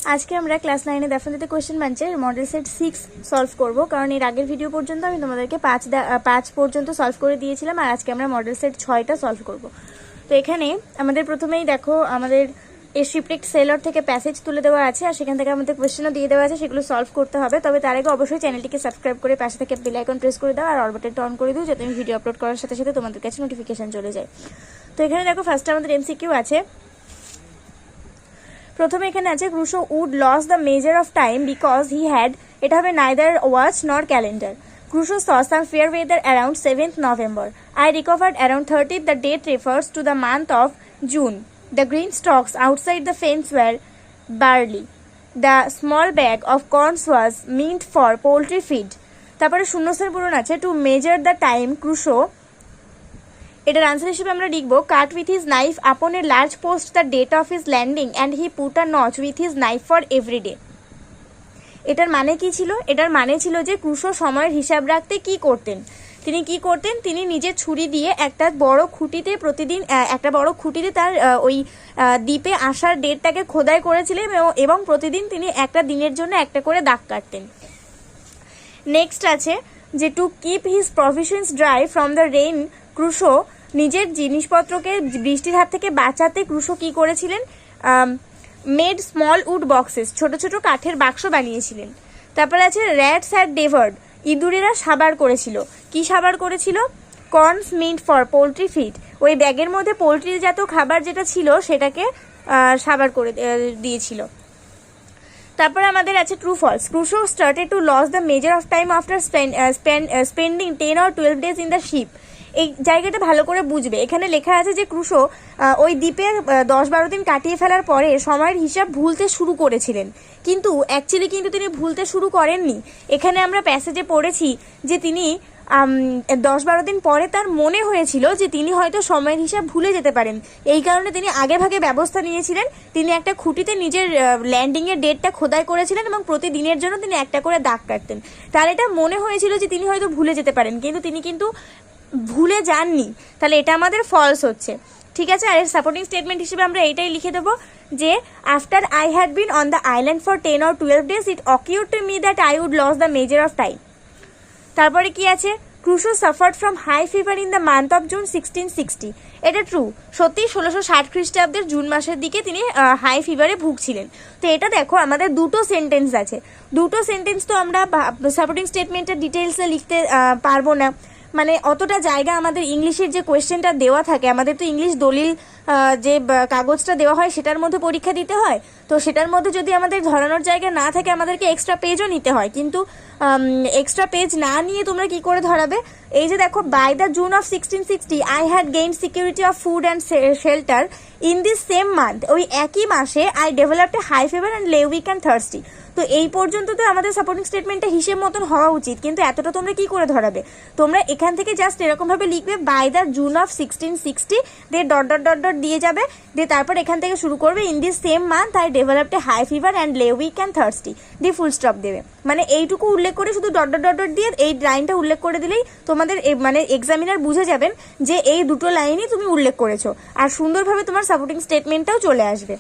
আজকে আমরা class 9 definitely question ব্যাংকের মডেল সেট 6 সলভ করব, কারণ এর আগের ভিডিও পর্যন্ত আমি তোমাদেরকে 5 পর্যন্ত সলভ করে দিয়েছিলাম, আর আজকে আমরা মডেল সেট 6টা সলভ করব। তো এখানে আমাদের প্রথমেই দেখো আমাদের এই শিফটেক্ট সেলর থেকে প্যাসেজ তুলে দেওয়া আছে, আর সেখান থেকে আমাদের কোশ্চেনও দিয়ে দেওয়া আছে, সেগুলো সলভ করতে হবে। তবে তার আগে অবশ্যই চ্যানেলটিকে সাবস্ক্রাইব করে পাশে থেকে বেল আইকন প্রেস করে দাও আর অল বাটনটা অন করে দিও, যাতে আমি ভিডিও আপলোড করার সাথে সাথে তোমাদের কাছে নোটিফিকেশন চলে যায়। তো এখানে দেখো ফার্স্টে আমাদের এমসিকিউ আছে। প্রথমে এখানে আছে Crusoe would lose the measure of time because he had, এটা হবে neither watch nor calendar. Crusoe saw some fair weather around 7th November. I recovered around 30th. The date refers to the month of June. The green stalks outside the fence were barley. The small bag of corn was meant for poultry feed. তারপরে শূন্যস্থান পূরণ আছে to measure the time Crusoe, এটার answer হিসেবে আমরা লিখবো cut with his knife upon a large post the date of his landing and he put a notch with his knife for every day. এটার মানে কি ছিল? এটার মানে ছিল যে ক্রুশো সময়ের হিসাব রাখতে কি করতেন। তিনি নিজের ছুরি দিয়ে একটা বড় খুঁটিতে তার ওই দ্বীপে আসার ডেটটাকে খোদাই করেছিলেন এবং প্রতিদিন তিনি একটা দিনের জন্য একটা করে দাগ কাটতেন। নেক্সট আছে যে to keep his provisions dry from the rain, Crusoe নিজের জিনিসপত্রকে বৃষ্টির হাত থেকে বাঁচাতে ক্রুশো কি করেছিলেন? মেড স্মল উড বক্সেস, ছোট ছোট কাঠের বাক্স বানিয়েছিলেন। তারপরে আছে র্যাটস হ্যাড ডেভার্ড, ইঁদুরেরা সাবার করেছিল। কি সাবার করেছিল? Corns meant for poultry feed, ওই ব্যাগের মধ্যে পোলট্রি জাত খাবার যেটা ছিল সেটাকে সাবার করে দিয়েছিল। তারপরে আমাদের আছে true false. Crusoe started to lose the measure of time after spending 10 or 12 days in the ship. এই জায়গাটা ভালো করে বুঝবে। এখানে লেখা আছে যে ক্রুশো ওই দ্বীপের 10-12 দিন কাটিয়ে ফেলার পরে সময়ের হিসাব ভুলতে শুরু করেছিলেন, কিন্তু অ্যাকচুয়ালি তিনি ভুলতে শুরু করেননি। এখানে আমরা প্যাসেজে পড়েছি যে তিনি 10-12 দিন পরে তার মনে হয়েছিল যে তিনি হয়তো সময়ের হিসাব ভুলে যেতে পারেন, এই কারণে তিনি আগে ভাগে ব্যবস্থা নিয়েছিলেন। তিনি একটা খুঁটিতে নিজের ল্যান্ডিংয়ের ডেটটা খোদাই করেছিলেন এবং প্রতিদিনের জন্য তিনি একটা করে দাগ কাটতেন। তার এটা মনে হয়েছিল যে তিনি হয়তো ভুলে যেতে পারেন, কিন্তু তিনি ভুলে যাননি। তাহলে এটা আমাদের ফলস হচ্ছে, ঠিক আছে। আর এর সাপোর্টিং স্টেটমেন্ট হিসেবে আমরা এইটাই লিখে দেবো যে after I had been on the island for 10 or 12 days it occurred to me that I would lose the measure of time. তারপরে কি আছে? Crusoe suffered from high fever in the month of June 1660। এটা true, সত্যি 1660 খ্রিস্টাব্দের June মাসের দিকে তিনি high ফিভারে ভুগছিলেন। তো এটা দেখো আমাদের দুটো সেন্টেন্স আছে, দুটো সেন্টেন্স তো আমরা সাপোর্টিং স্টেটমেন্টের ডিটেলসে লিখতে পারবো না, মানে অতটা জায়গা আমাদের ইংলিশের যে কোয়েশ্চেনটা দেওয়া থাকে, আমাদের তো ইংলিশ দলিল যে কাগজটা দেওয়া হয় সেটার মধ্যে পরীক্ষা দিতে হয়। তো সেটার মধ্যে যদি আমাদের ধরানোর জায়গা না থাকে আমাদেরকে এক্সট্রা পেজও নিতে হয়, কিন্তু এক্সট্রা পেজ না নিয়ে তোমরা কি করে ধরাবে? এই যে দেখো, by the June of 1660 I had gain security of food and shelter in this same month, ওই একই মাসে I developed a high fever and lay weak and thirsty. তো এই পর্যন্ত তো আমাদের সাপোর্টিং স্টেটমেন্টটা হিসেব মতন হওয়া উচিত, কিন্তু এতটা তোমরা কি করে ধরাবে? তোমরা এখান থেকে জাস্ট এরকম ভাবে লিখবে বাই দ্য জুন অফ 1660 দিয়ে ডট ডট ডট ডট দিয়ে যাবে, দিয়ে তারপর এখান থেকে শুরু করবে in this same month I developed a high fever and lay weak and thirsty দিয়ে ফুল স্টপ দেবে। মানে এইটুকু উল্লেখ করে শুধু ডট ডট ডট ডট দিয়ে এই লাইনটা উল্লেখ করে দিলেই তোমাদের মানে এক্সামিনার বুঝে যাবেন যে এই দুটো লাইনই তুমি উল্লেখ করেছো, আর সুন্দরভাবে তোমার সাপোর্টিং স্টেটমেন্টটাও চলে আসবে।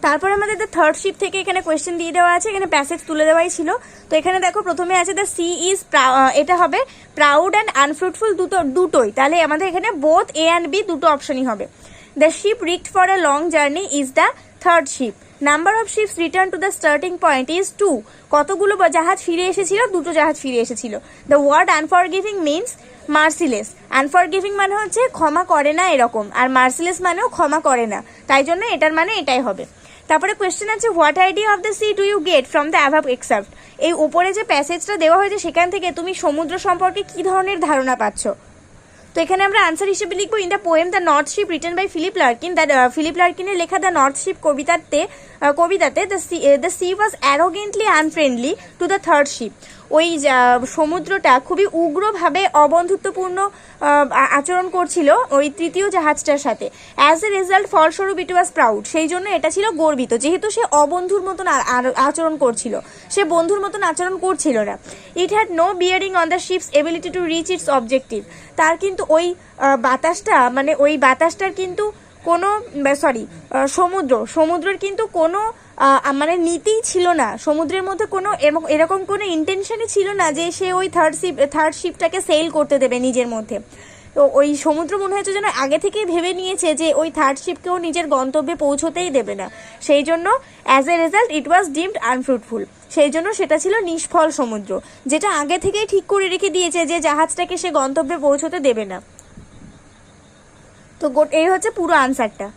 তারপর আমাদের থার্ড শিপ থেকে এখানে কোয়েশ্চেন দিয়ে দেওয়া আছে, এখানে প্যাসেজ তুলে দেওয়াই ছিল। তো এখানে দেখো প্রথমে আছে দ্য সি ইজ, এটা হবে প্রাউড অ্যান্ড আনফ্রুটফুল, দুটোই। তাহলে আমাদের এখানে বোথ এ অ্যান্ড বি দুটো অপশনই হবে। The ship rigged for a long journey is the third ship. Number of ships return to the starting point is 2। কতগুলো জাহাজ ফিরে এসেছিল? দুটো জাহাজ ফিরে এসেছিল। The word unforgiving means merciless. Unforgiving মানে হচ্ছে ক্ষমা করে না এরকম, আর মার্সিলেস মানেও ক্ষমা করে না, তাই জন্য এটার মানে এটাই হবে। তারপরে কোয়েশ্চেন আছে what idea of the sea do you get from the above except. এই উপরে যে প্যাসেজটা দেওয়া হয়েছে সেখান থেকে তুমি সমুদ্র সম্পর্কে কি ধরনের ধারণা পাচ্ছ? তো এখানে আমরা আনসার হিসেবে লিখবো in the poem the North Ship written by Philip Larkin. Philip লার্কিনের লেখা দ্য নর্থ শিপ কবিতাতে the sea was arrogantly unfriendly to the third ship. ওই সমুদ্রটা খুবই উগ্রভাবে অবন্ধুত্বপূর্ণ আচরণ করছিল ওই তৃতীয় জাহাজটার সাথে। অ্যাজ এ রেজাল্ট ফলস্বরূপ ইট ওয়াজ প্রাউড, সেই জন্য এটা ছিল গর্বিত, যেহেতু সে অবন্ধুর মতন আচরণ করছিল, সে বন্ধুর মতন আচরণ করছিল না। It had no bearing on the ship's ability to reach its objective. তার কিন্তু ওই বাতাসটার কিন্তু কোনো সমুদ্রের কিন্তু কোনো মানে নীতিই ছিল না, সমুদ্রের মধ্যে কোনো এরকম কোনো ইন্টেনশনই ছিল না যে সে ওই থার্ড শিপটাকে সেল করতে দেবে নিজের মধ্যে। তো ওই সমুদ্র মনে হচ্ছে যেন আগে থেকেই ভেবে নিয়েছে যে ওই থার্ড শিপকেও নিজের গন্তব্যে পৌঁছতেই দেবে না, সেই জন্য as a result it was deemed unfruitful, সেই জন্য সেটা ছিল নিষ্ফল সমুদ্র, যেটা আগে থেকেই ঠিক করে রেখে দিয়েছে যে জাহাজটাকে সে গন্তব্যে পৌঁছতে দেবে না। তো এই হচ্ছে পুরো আনসারটা।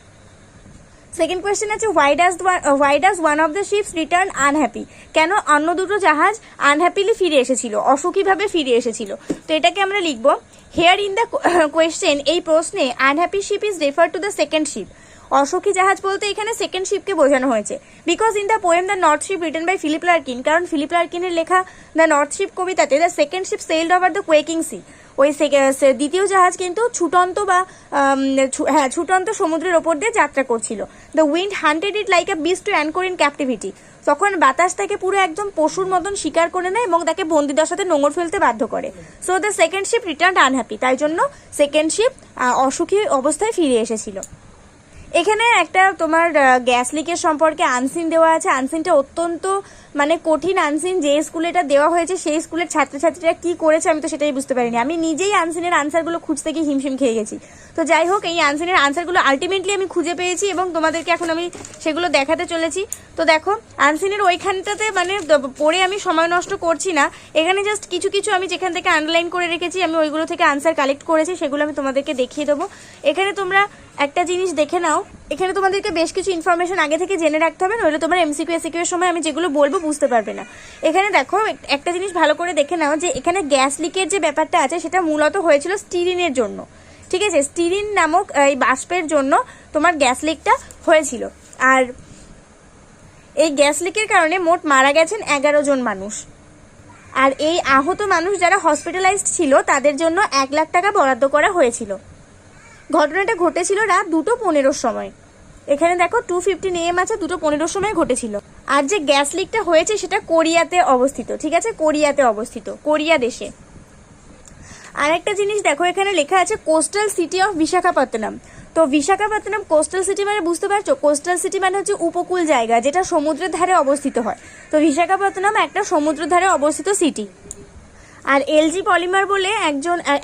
সেকেন্ড কোয়েশ্চেন আছে why does one of the ships return unhappy, কেন অন্য দুটো জাহাজ আনহ্যাপিলি ফিরে এসেছিল, অসুখীভাবে ফিরে এসেছিল। তো এটাকে আমরা লিখব হেয়ার ইন দ্য কোয়েশ্চেন, এই প্রশ্নে unhappy ship is refer to the second ship, অসুখী জাহাজ বলতে এখানে সেকেন্ড শিপকে বোঝানো হয়েছে। Because in the poem the North Ship written by Philip Larkin, কারণ ফিলিপ লার্কিনের লেখা দ্য নর্থ শিপ কবিতাতে the second ship sailed over the quaking sea, ওই দ্বিতীয় জাহাজ কিন্তু ছুটন্ত সমুদ্রের ওপর দিয়ে যাত্রা করছিল। The wind hunted it like a beast to anchor in captivity, তখন বাতাস তাকে পুরো একদম পশুর মতন শিকার করে নেয় এবং তাকে বন্দিদশাতে নোঙর ফেলতে বাধ্য করে। So the second sheep return unhappy, তাই জন্য সেকেন্ড শিপ অসুখী অবস্থায় ফিরে এসেছিল। এখানে একটা তোমার গ্যাস লিকের সম্পর্কে আনসিন দেওয়া আছে, আনসিনটা অত্যন্ত মানে কঠিন আনসিন, যে স্কুলে এটা দেওয়া হয়েছে সেই স্কুলের ছাত্রছাত্রীরা কি করেছে আমি তো সেটাই বুঝতে পারিনি, আমি নিজেই আনসিনের আনসারগুলো খুঁজতে গিয়ে হিমশিম খেয়ে গেছি। তো যাই হোক, এই আনসিনের আনসারগুলো আলটিমেটলি আমি খুঁজে পেয়েছি এবং তোমাদেরকে এখন আমি সেগুলো দেখাতে চলেছি। তো দেখো আনসিনের ওইখানটাতে মানে পড়ে আমি সময় নষ্ট করছি না, এখানে জাস্ট কিছু কিছু আমি যেখান থেকে আন্ডারলাইন করে রেখেছি আমি ওইগুলো থেকে আনসার কালেক্ট করেছি, সেগুলো আমি তোমাদেরকে দেখিয়ে দেবো। এখানে তোমরা একটা জিনিস দেখে নাও, এখানে তোমাদেরকে বেশ কিছু ইনফরমেশন আগে থেকে জেনে রাখতে হবে, নইলে তোমার এমসিকিউ এর সময় আমি যেগুলো বলবো বুঝতে পারবে না। এখানে দেখো একটা জিনিস ভালো করে দেখে নাও যে এখানে গ্যাস লিকের যে ব্যাপারটা আছে সেটা মূলত হয়েছিল স্টিরিনের জন্য, ঠিক আছে, স্টিরিন নামক এই বাষ্পের জন্য তোমার গ্যাস লিকটা হয়েছিল। আর এই গ্যাস লিকের কারণে মোট মারা গেছেন 11 জন মানুষ, আর এই আহত মানুষ যারা হসপিটালাইজড ছিল তাদের জন্য 1 লাখ টাকা বরাদ্দ করা হয়েছিল। ঘটনাটা ঘটেছিল রাত 2:15 সময়, এখানে দেখো 2:15 AM আছে, 2:15 সময় ঘটেছিল। আর যে গ্যাস লিকটা হয়েছে সেটা কোরিয়াতে অবস্থিত, ঠিক আছে, কোরিয়াতে অবস্থিত, কোরিয়া দেশে। আর একটা জিনিস দেখো এখানে লেখা আছে কোস্টাল সিটি অফ বিশাখাপত্তনম। তো বিশাখাপত্তনম কোস্টাল সিটি মানে বুঝতে পারছো, কোস্টাল সিটি মানে হচ্ছে উপকূল জায়গা যেটা সমুদ্রের ধারে অবস্থিত হয়। তো বিশাখাপত্তনম একটা সমুদ্রের ধারে অবস্থিত সিটি। আর এলজি পলিমার বলে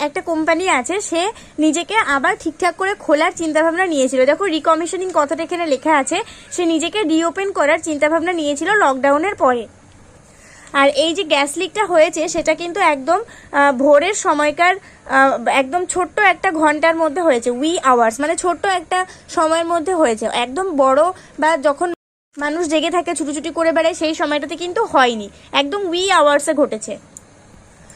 একটা কোম্পানি আছে, সে নিজেকে আবার ঠিকঠাক করে খোলার চিন্তাভাবনা নিয়েছিল। দেখো রিকমিশনিং কথাটা এখানে লেখা আছে, সে নিজেকে রিওপেন করার চিন্তাভাবনা নিয়েছিল লকডাউনের পরে। আর এই যে গ্যাস লিকটা হয়েছে সেটা কিন্তু একদম ভোরের সময়কার একদম ছোট্ট একটা ঘন্টার মধ্যে হয়েছে, উই আওয়ার্স মানে ছোট্ট একটা সময়ের মধ্যে হয়েছে, একদম বড় বা যখন মানুষ জেগে থাকে ছুটোছুটি করে বেড়ায় সেই সময়টাতে কিন্তু হয়নি, একদম উই আওয়ার্সে ঘটেছে।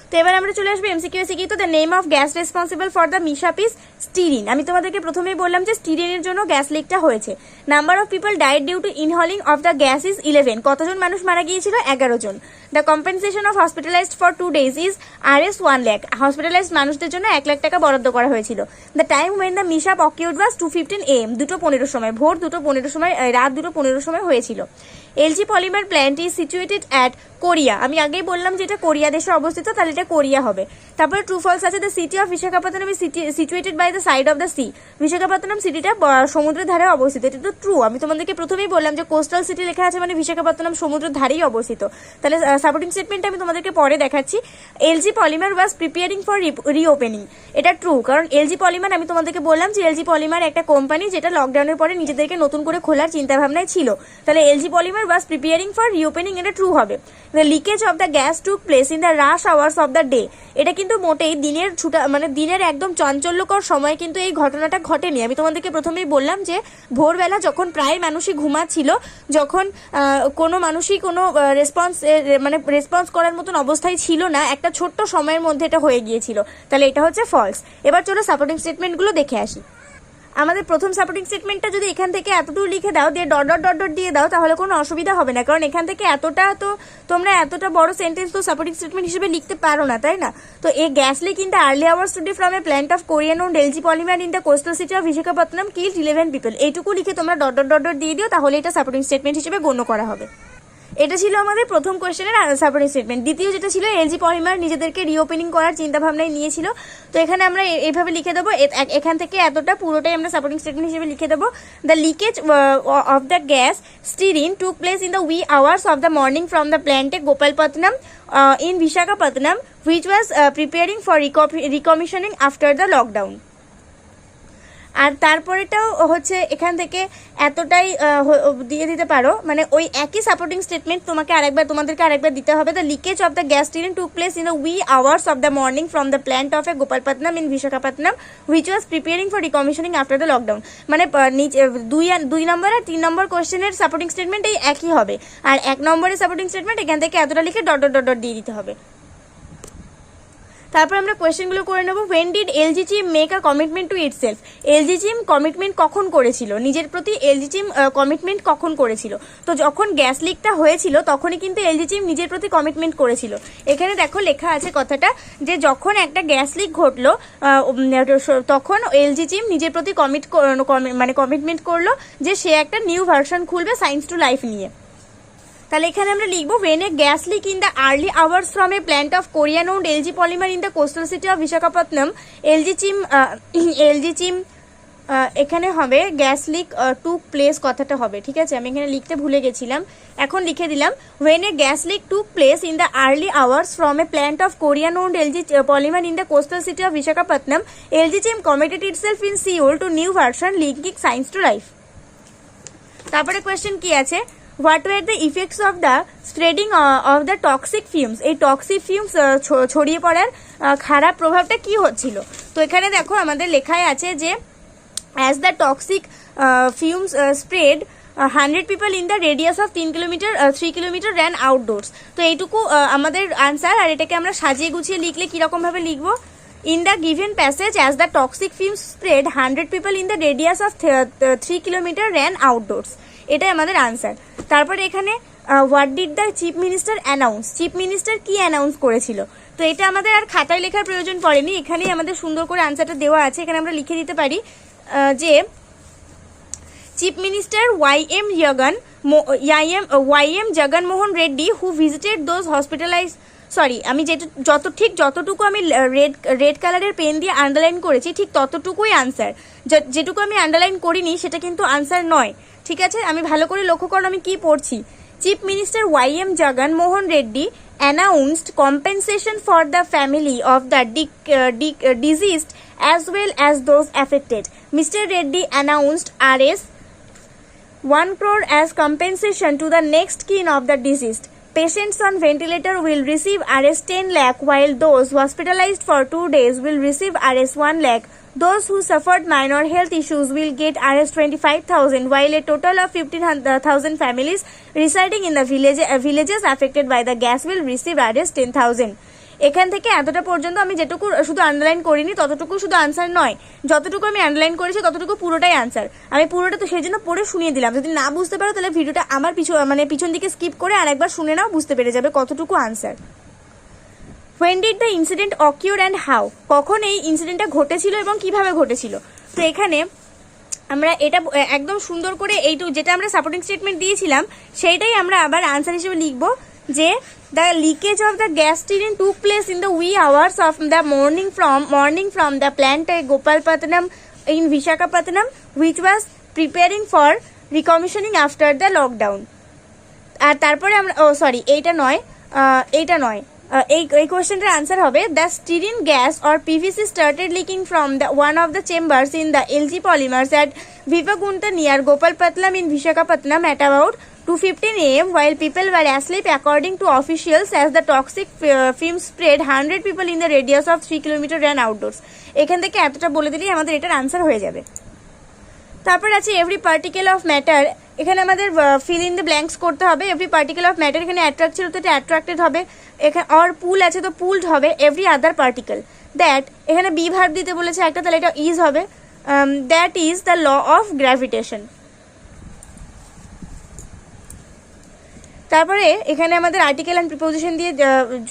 তো এবার আমরা চলে আসবো এমসিকিউ এসে। তো the name of gas responsible for the mishap is styrene. আমি তোমাদেরকে প্রথমেই বললাম যে স্টিরিনের জন্য গ্যাস লিকটা হয়েছে। Number of people died due to inhaling of the gas is 11। কতজন মানুষ মারা গিয়েছিল? 11 জন। The compensation of hospitalized for 2 days is RS 1 lakh। Hospitalized মানুষদের জন্য 1 লাখ টাকা বরাদ্দ করা হয়েছিল। The time when the mishap occurred was 2:15 AM, 2:15 সময়, ভোর 2:15 সময়, রাত 2:15 সময় হয়েছিল। LG polymer plant is situated at Korea. আমি আগেই বললাম যে এটা কোরিয়া দেশে অবস্থিত, তাহলে এটা কোরিয়া হবে। তারপরে ট্রু ফলস আছে, the city of Visakhapatnam is situated by the side of the sea. Visakhapatnam সিটিটা সমুদ্রের ধারে অবস্থিত, এটা তো ট্রু। আমি তোমাদেরকে প্রথমেই বললাম যে কোস্টাল সিটি লেখা আছে মানে বিশাখাপত্তনম সমুদ্রের ধারেই অবস্থিত। তাহলে সাপোর্টিং স্টেটমেন্ট আমি তোমাদেরকে পরে দেখাচ্ছি। LG polymer was preparing for reopening, এটা ট্রু, কারণ এলজি পলিমার আমি তোমাদেরকে বললাম যে এলজি পলিমার একটা কোম্পানি যেটা লকডাউনের পরে নিজেদেরকে নতুন করে খোলার চিন্তা ভাবনায় ছিল। তাহলে LG polymer was preparing for reopening, এটা ট্রু হবে। The leakage of the gas took place in the rush hours of the day. এটা কিন্তু মোটেই দিনের একদম চাঞ্চল্যকর সময় কিন্তু এই ঘটনাটা ঘটেনি। আমি তোমাদেরকে প্রথমেই বললাম যে ভোরবেলা যখন প্রায় মানুষই ঘুমাচ্ছিল, যখন কোনো মানুষই কোনো রেসপন্স করার মতন অবস্থায় ছিল না, একটা ছোট্ট সময়ের মধ্যে এটা হয়ে গিয়েছিল। তাহলে এটা হচ্ছে ফলস। এবার চলো সাপোর্টিং স্টেটমেন্টগুলো দেখে আসি। আমাদের প্রথম সাপোর্টিং স্টেটমেন্টটা যদি এখান থেকে এতটুকু লিখে দাও, দিয়ে ডট ডট ডট ডট দিয়ে দাও, তাহলে কোনো অসুবিধা হবে না, কারণ এখান থেকে তোমরা এতটা বড় সেন্টেন্স তো সাপোর্টিং স্টেটমেন্ট হিসেবে লিখতে পারো না, তাই না? তো এই gas leak in the early hours today from a plant of Korean owned LG polymer in the coastal city of Visakhapatnam killed 11 people. এইটুকু লিখে তোমরা ডট ডট ডট ডট দিয়ে দিও, তাহলে এটা সাপোর্টিং স্টেটমেন্ট হিসেবে গণ্য করা হবে। এটা ছিল আমাদের প্রথম কোয়েশ্চেনের সাপোর্টিং স্টেটমেন্ট। দ্বিতীয় যেটা ছিল, এলজি পলিমার নিজেদেরকে রিওপেনিং করার চিন্তা ভাবনায় নিয়েছিল। তো এখানে আমরা এইভাবে লিখে দেবো, এখান থেকে এতটা পুরোটাই আমরা সাপোর্টিং স্টেটমেন্ট হিসেবে লিখে দেবো। The leakage of the gas styrene took place in the wee hours of the morning from the plant at Gopalpatnam in Visakhapatnam, which was preparing for recommissioning after the lockdown. আর তারপরেটাও হচ্ছে এখান থেকে এতটাই দিয়ে দিতে পারো, মানে ওই একই সাপোর্টিং স্টেটমেন্ট তোমাদেরকে আরেকবার দিতে হবে। The leakage of the gas styrene took place in the wee hours of the morning from the plant of a Gopalpatnam in Visakhapatnam which was preparing for recommissioning after the lockdown. মানে 2 নম্বর আর 3 নম্বর কোয়েশ্চেনের supporting statement এই একই হবে, আর 1 নম্বরের supporting statement এখান থেকে এতটা লিখে dot dot dot dot দিয়ে দিতে হবে। তারপর আমরা কোয়েশ্চেনগুলো করে নেব। হোয়েন ডিড এলজি চিম make a commitment to itself? LG চিম কমিটমেন্ট কখন করেছিল, নিজের প্রতি এলজি চিম কমিটমেন্ট কখন করেছিল? তো যখন গ্যাস লিকটা হয়েছিল তখনই কিন্তু এলজি চিম নিজের প্রতি কমিটমেন্ট করেছিল। এখানে দেখো লেখা আছে কথাটা, যে যখন একটা গ্যাস লিক ঘটলো তখন এলজি চিম নিজের প্রতি কমিটমেন্ট করলো যে সে একটা নিউ ভার্সন খুলবে সায়েন্স টু লাইফ নিয়ে। তাহলে এখানে আমরা লিখবো, when a gas leak in the early hours from a plant of Korean owned LG Polymer in the coastal city of Visakhapatnam, LG Chim এখানে হবে গ্যাস লিক টুক প্লেস, কথাটা হবে, ঠিক আছে? আমি এখানে লিখতে ভুলে গেছিলাম, এখন লিখে দিলাম। when a gas leak took place in the early hours from a plant of Korean owned LG Polymer in the coastal city of Visakhapatnam, LG Chim committed itself in Seoul to new version linking science to life. তারপরে question কি আছে, what were the effects of the spreading of the toxic fumes? এই toxic fumes ছড়িয়ে পড়ার খারাপ প্রভাবটা কি হচ্ছিল? তো এখানে দেখো আমাদের লেখায় আছে যে as the toxic fumes spread 100 people in the radius of 3 kilometer ran outdoors. তো এইটুকু আমাদের আনসার, আর এটাকে আমরা সাজিয়ে গুছিয়ে লিখলে কিরকম ভাবে লিখবো? In the given passage, as the toxic fumes spread, 100 people in the radius of 3 kilometer ran outdoors. এটাই আমাদের আনসার। তারপরে এখানে what did the chief minister announce? Chief minister কি অ্যানাউন্স করেছিল? তো এটা আমাদের আর খাতায় লেখার প্রয়োজন পড়েনি, এখানেই আমাদের সুন্দর করে আনসারটা দেওয়া আছে। এখানে আমরা লিখে দিতে পারি যে chief minister YM Jaganmohan Reddy who visited those hospitalize, sorry আমি যতটুকু আমি রেড কালারের পেন দিয়ে আন্ডারলাইন করেছি ঠিক ততটুকুই আনসার, যেটুকু আমি আন্ডারলাইন করিনি সেটা কিন্তু আনসার নয়, ঠিক আছে? আমি ভালো করে লক্ষ্য করো আমি কি পড়ছি। Chief minister YM Jaganmohan Reddy announced compensation for the family of the deceased as well as those affected. Mr. Reddy announced Rs 1 crore as compensation to the next kin of the deceased. Patients on ventilator will receive Rs 10 lakh while those hospitalized for 2 days will receive Rs 1 lakh. Those who suffered minor health issues will get Rs 25,000 while a total of 15,000 families residing in the villages affected by the gas will receive Rs 10,000. এখান থেকে এতটা পর্যন্ত আমি যেটুকু শুধু underline করিনি ততটুকু শুধু আনসার নয়, যতটুকু আমি আন্ডারলাইন করেছি ততটুকু পুরোটাই আনসার। আমি পুরোটা তো সেই জন্য পড়ে শুনিয়ে দিলাম, যদি না বুঝতে পারো তাহলে ভিডিওটা আমার পিছন দিকে স্কিপ করে আরেকবার শুনে নাও, বুঝতে পেরে যাবে কতটুকু answer. When did the incident occur and how? কখন এই ইনসিডেন্টটা ঘটেছিল এবং কিভাবে ঘটেছিল? তো এখানে আমরা এটা একদম সুন্দর করে যেটা আমরা সাপোর্টিং স্টেটমেন্ট দিয়েছিলাম সেইটাই আমরা আবার আনসার হিসেবে লিখবো, যে the leakage of the gas steering took place in the wee hours of the morning from the plant at Gopalpatnam in Visakhapatnam, which was preparing for recommissioning after the lockdown. আর তারপরে আমরা এইটা নয় এই কোয়েশ্চেনটার answer হবে the styrene gas or PVC started leaking from the one of the chambers in the LG Polymers at Vivagunta near Gopalpatnam in Visakhapatnam at about 2:15 a.m. while people were asleep, according to officials, as the toxic fumes spread, 100 people in the radius of 3 kilometer ran outdoors. এখান থেকে এতটা বলে দিলেই আমাদের এটার answer হয়ে যাবে। তারপর আছে এভরি পার্টিকেল অফ ম্যাটার, এখানে আমাদের ফিল ইন দ্য ব্ল্যাঙ্কস করতে হবে। এভরি পার্টিকেল অফ ম্যাটার, এখানে অ্যাট্রাক্ট ছিল তো এটা অ্যাট্রাক্টেড হবে, এখানে অর পুল আছে তো পুলড হবে। এভরি আদার পার্টিকেল দ্যাট, এখানে বি ভার্ব দিতে বলেছে একটা, তাহলে এটা ইজ হবে। That is the law of gravitation. তারপরে এখানে আমাদের আর্টিকেল অ্যান্ড প্রিপোজিশন দিয়ে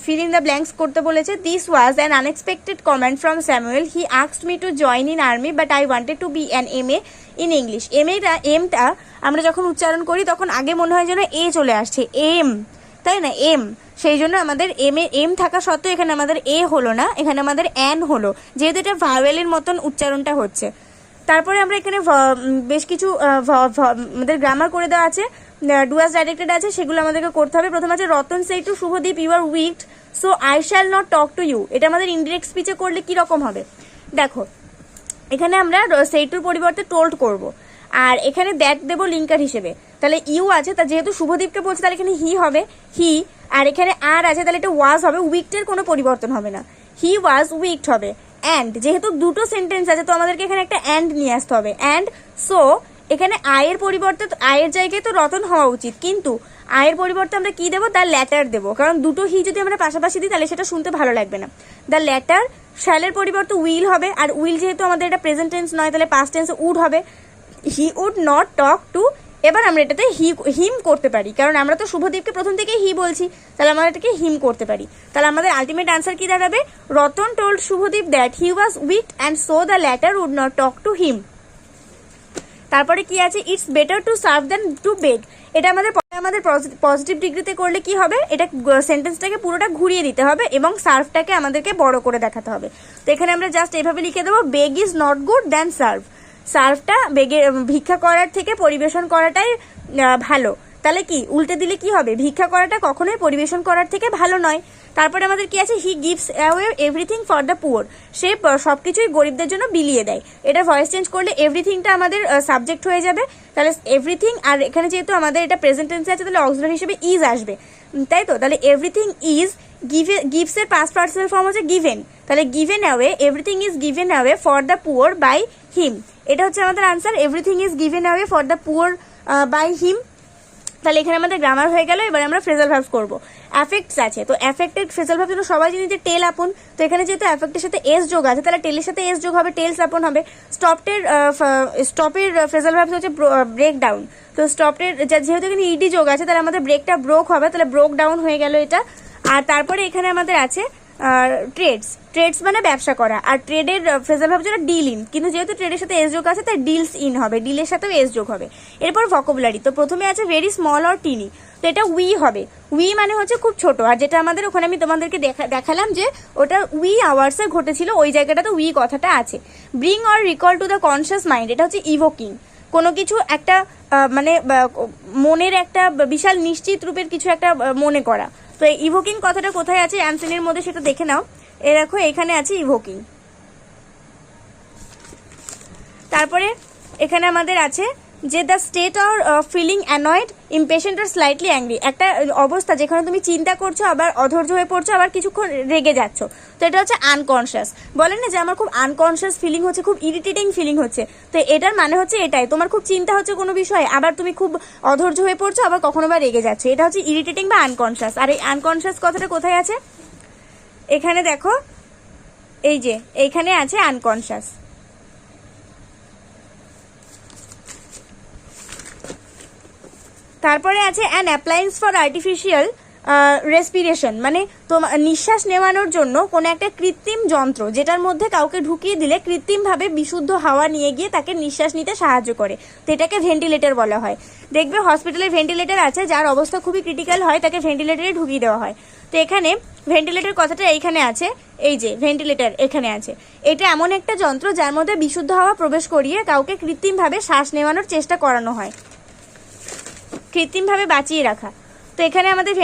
ফিল ইন দ্য ব্ল্যাঙ্কস করতে বলেছে। This was an unexpected comment from Samuel, he asked me to join in army but I wanted to be an MA in English. এমটা আমরা যখন উচ্চারণ করি তখন আগে মনে হয় যেন এ চলে আসছে, এম, তাই না, এম, সেই জন্য আমাদের এম থাকা সত্ত্বেও এখানে আমাদের এ হলো না, এখানে আমাদের অ্যান হলো, যেহেতু এটা ভাওয়েলের মতন উচ্চারণটা হচ্ছে। তারপরে আমরা এখানে বেশ কিছু আমাদের গ্রামার করে দেওয়া আছে, ডুয়াস ডাইরেক্টেড আছে, সেগুলো আমাদেরকে করতে হবে। প্রথম আছে Ratan said to Shubhodeep, you are wicked so I shall not talk to you. এটা আমাদের ইনডিরেক্ট স্পিচে করলে কি রকম হবে দেখো, এখানে আমরা সেই টুর পরিবর্তে টোল্ড করব, আর এখানে দ্যাট দেবো লিঙ্কার হিসেবে। তাহলে ইউ আছে, তা যেহেতু শুভদীপকে বলছে তাহলে এখানে হি হবে, হি, আর এখানে আর আছে তাহলে এটা ওয়াজ হবে, উইকডের কোনো পরিবর্তন হবে না, হি ওয়াজ উইকড হবে। অ্যান্ড যেহেতু দুটো সেন্টেন্স আছে তো আমাদেরকে এখানে একটা অ্যান্ড নিয়ে আসতে হবে। অ্যান্ড সো এখানে আয়ের পরিবর্তে, আয়ের জায়গায় তো রতন হওয়া উচিত, কিন্তু আয়ের পরিবর্তে আমরা কি দেবো, দ্য ল্যাটার দেবো, কারণ দুটো হি যদি আমরা পাশাপাশি দিই তাহলে সেটা শুনতে ভালো লাগবে না। দ্য ল্যাটার, শ্যালের পরিবর্তে উইল হবে, আর উইল যেহেতু আমাদের এটা প্রেজেন্ট টেন্স নয় তাহলে পাস্ট টেন্সে উড হবে। He would not talk to, এবার আমরা এটাতে হিম করতে পারি, কারণ আমরা তো শুভদীপকে প্রথম থেকেই হি বলছি, তাহলে আমরা এটাকে হিম করতে পারি। তাহলে আমাদের আলটিমেট আনসার কি দাঁড়াবে, Ratan told Shubhadeep that he was wicked and so the latter would not talk to him. তারপরে কি আছে, it's better to serve than to beg. এটা আমাদের পজিটিভ ডিগ্রিতে করলে কি হবে, এটা সেন্টেন্সটাকে পুরোটা ঘুরিয়ে দিতে হবে এবং সার্ভটাকে আমাদেরকে বড় করে দেখাতে হবে। তো এখানে আমরা জাস্ট এইভাবে লিখে দেবো, beg is not good than serve. সার্ভটা ভিক্ষা করার থেকে পরিবেশন করাটাই ভালো। তাহলে কি উল্টে দিলে কি হবে, ভিক্ষা করাটা কখনোই পরিবেশন করার থেকে ভালো নয়। তারপরে আমাদের কি আছে, he gives away everything for the poor, সে সবকিছুই গরিবদের জন্য বিলিয়ে দেয়। এটা ভয়েস চেঞ্জ করলে এভরিথিংটা আমাদের সাবজেক্ট হয়ে যাবে, তাহলে এভরিথিং, আর এখানে যেহেতু আমাদের এটা প্রেজেন্ট টেন্সে আছে তাহলে অক্সিলারি হিসেবে ইজ আসবে, তাই তো। তাহলে এভরিথিং ইজ গিভস এর পাস্ট পার্টিসিপল ফর্ম হচ্ছে গিভেন, তাহলে given away, everything is given away for the poor by him. এটা হচ্ছে আমাদের answer, everything is given away for the poor by him. তাহলে এখানে আমাদের গ্রামার হয়ে গেল। এবার আমরা ফ্রেজাল ভার্বস করব। অ্যাফেক্টস আছে, তো অ্যাফেক্টেড ফ্রেজাল ভার্ব তো সবাই জানি যে টেল আপন, তো এখানে যেহেতু অ্যাফেক্টের সাথে এস যোগ আছে তাহলে টেলের সাথে এস যোগ হবে, টেলস আপন হবে। স্টপের ফ্রেজাল ভার্বস হচ্ছে ব্রেক ডাউন, তো স্টপের যেহেতু এখানে ইডি যোগ আছে তাহলে আমাদের ব্রেকটা ব্রোক হবে, তাহলে ব্রোক ডাউন হয়ে গেল এটা। আর তারপরে এখানে আমাদের আছে ট্রেডস মানে ব্যবসা করা, আর ট্রেডের ফ্রেজাল ভার্ব যেটা ডিল ইন, কিন্তু যেহেতু ট্রেডের সাথে এস যোগ আছে তাই ডিলস ইন হবে, ডিলের সাথেও এস যোগ হবে। এরপর ভোকাবুলারি, তো প্রথমে আছে ভেরি স্মল অর টিনি, তো এটা উই হবে, উই মানে হচ্ছে খুব ছোট, আর যেটা আমাদের ওখানে আমি তোমাদেরকে দেখালাম যে ওটা উই আওয়ার্সে ঘটেছিল, ওই জায়গাটাতে উই কথাটা আছে। Bring or recall to the conscious mind, এটা হচ্ছে ইভোকিং, কোনো কিছু একটা মানে মনের একটা বিশাল নিশ্চিত রূপের কিছু একটা মনে করা। তো এই ইভোকিং কথাটা কোথায় আছে অ্যান্সেনের মধ্যে সেটা দেখে নাও, এ দেখো এখানে আছে ইভোকিং। তারপরে এখানে আমাদের আছে যে the state or feeling annoyed, impatient আর স্লাইটলি অ্যাংরি, একটা অবস্থা যেখানে তুমি চিন্তা করছো আবার অধৈর্য হয়ে পড়ছো আবার কিছুক্ষণ রেগে যাচ্ছ, তো এটা হচ্ছে আনকনসিয়াস। বলেন না যে আমার খুব আনকনসিয়াস ফিলিং হচ্ছে, খুব ইরিটেটিং ফিলিং হচ্ছে, তো এটার মানে হচ্ছে এটাই, তোমার খুব চিন্তা হচ্ছে কোনো বিষয়ে, আবার তুমি খুব অধৈর্য হয়ে পড়ছো, আবার কখনো বা রেগে যাচ্ছ, এটা হচ্ছে ইরিটেটিং বা আনকনসিয়াস। আর এই আনকনসিয়াস কথাটা কোথায় আছে, এখানে দেখো, এই যে এইখানে আছে আনকনসিয়াস। তারপরে আছে an appliance for artificial respiration, মানে তোমার নিঃশ্বাস নেওয়ানোর জন্য কোনো একটা কৃত্রিম যন্ত্র যেটার মধ্যে কাউকে ঢুকিয়ে দিলে কৃত্রিমভাবে বিশুদ্ধ হাওয়া নিয়ে গিয়ে তাকে নিঃশ্বাস নিতে সাহায্য করে, তো এটাকে ভেন্টিলেটর বলা হয়। দেখবে হসপিটালে ভেন্টিলেটর আছে, যার অবস্থা খুবই ক্রিটিক্যাল হয় তাকে ভেন্টিলেটরে ঢুকিয়ে দেওয়া হয়। তো এখানে ভেন্টিলেটর কথাটা এইখানে আছে, এই যে ভেন্টিলেটর এখানে আছে, এটা এমন একটা যন্ত্র যার মধ্যে বিশুদ্ধ হাওয়া প্রবেশ করিয়ে কাউকে কৃত্রিমভাবে শ্বাস নেওয়ানোর চেষ্টা করানো হয়, কৃত্রিমভাবে বাঁচিয়ে রাখা। তো এখানে আমাদের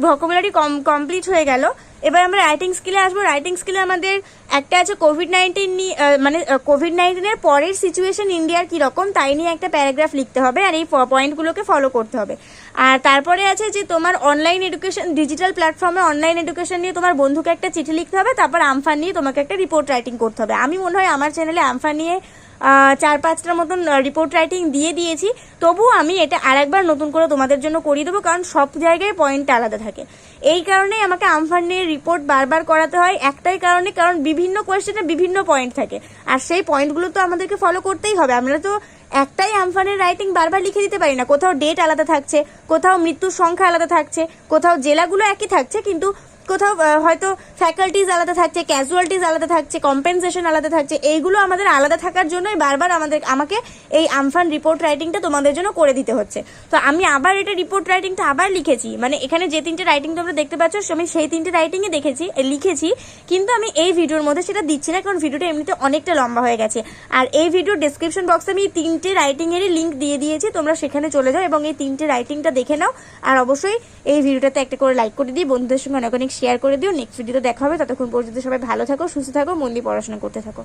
ভোকাবুলারি কমপ্লিট হয়ে গেল। এবার আমরা রাইটিং স্কিলে আসবো। রাইটিং স্কিলে আমাদের একটা আছে কোভিড-19 নিয়ে, মানে কোভিড-19-এর পরের সিচুয়েশন ইন্ডিয়ার কীরকম তাই নিয়ে একটা প্যারাগ্রাফ লিখতে হবে, আর এই পয়েন্টগুলোকে ফলো করতে হবে। আর তারপরে আছে যে তোমার অনলাইন এডুকেশন, ডিজিটাল প্ল্যাটফর্মে অনলাইন এডুকেশন নিয়ে তোমার বন্ধুকে একটা চিঠি লিখতে হবে, তারপর আমফান নিয়ে তোমাকে একটা রিপোর্ট রাইটিং করতে হবে। আমি মনে হয় আমার চ্যানেলে আমফান নিয়ে 4-5টার মতন রিপোর্ট রাইটিং দিয়ে দিয়েছি, তবুও আমি এটা আরেকবার নতুন করে তোমাদের জন্য করিয়ে দেবো, কারণ সব জায়গায় পয়েন্ট আলাদা থাকে। এই কারণেই আমাকে আমফান নিয়ে রিপোর্ট বারবার করাতে হয়, একটাই কারণে, কারণ বিভিন্ন কোয়েশ্চেনে বিভিন্ন পয়েন্ট থাকে, আর সেই পয়েন্টগুলো তো আমাদেরকে ফলো করতেই হবে। আমরা তো একটাই আমফানের রাইটিং বারবার লিখে দিতে পারি না। কোথাও ডেট আলাদা থাকছে, কোথাও মৃত্যুর সংখ্যা আলাদা থাকছে, কোথাও জেলাগুলো একই থাকছে, কিন্তু কোথাও হয়তো ফ্যাকাল্টিজ আলাদা থাকছে, ক্যাজুয়ালিটিজ আলাদা থাকছে, কম্পেনসেশন আলাদা থাকছে। এইগুলো আমাদের আলাদা থাকার জন্যই বারবার আমাকে এই আমফান রিপোর্ট রাইটিংটা তোমাদের জন্য করে দিতে হচ্ছে। তো আমি আবার এটা রিপোর্ট রাইটিংটা আবার লিখেছি, মানে এখানে যে 3টে রাইটিং তোমরা দেখতে পাচ্ছ আমি সেই 3টে রাইটিংয়ে লিখেছি, কিন্তু আমি এই ভিডিওর মধ্যে সেটা দিচ্ছি না, কারণ ভিডিওটা এমনিতে অনেকটা লম্বা হয়ে গেছে। আর এই ভিডিওর ডেসক্রিপশন বক্সে আমি এই 3টে রাইটিংয়েরই লিঙ্ক দিয়ে দিয়েছি, তোমরা সেখানে চলে যাও এবং এই 3টে রাইটিংটা দেখে নাও। আর অবশ্যই এই ভিডিওটাতে একটা করে লাইক করে দিই, বন্ধুদের সঙ্গে অনেক অনেক শেয়ার করে দিও। নেক্সট ভিডিওতে দেখা হবে, ততক্ষণ পর্যন্ত সবাই ভালো থাকো, সুস্থ থাকো, মন দিয়ে পড়াশোনা করতে থাকো।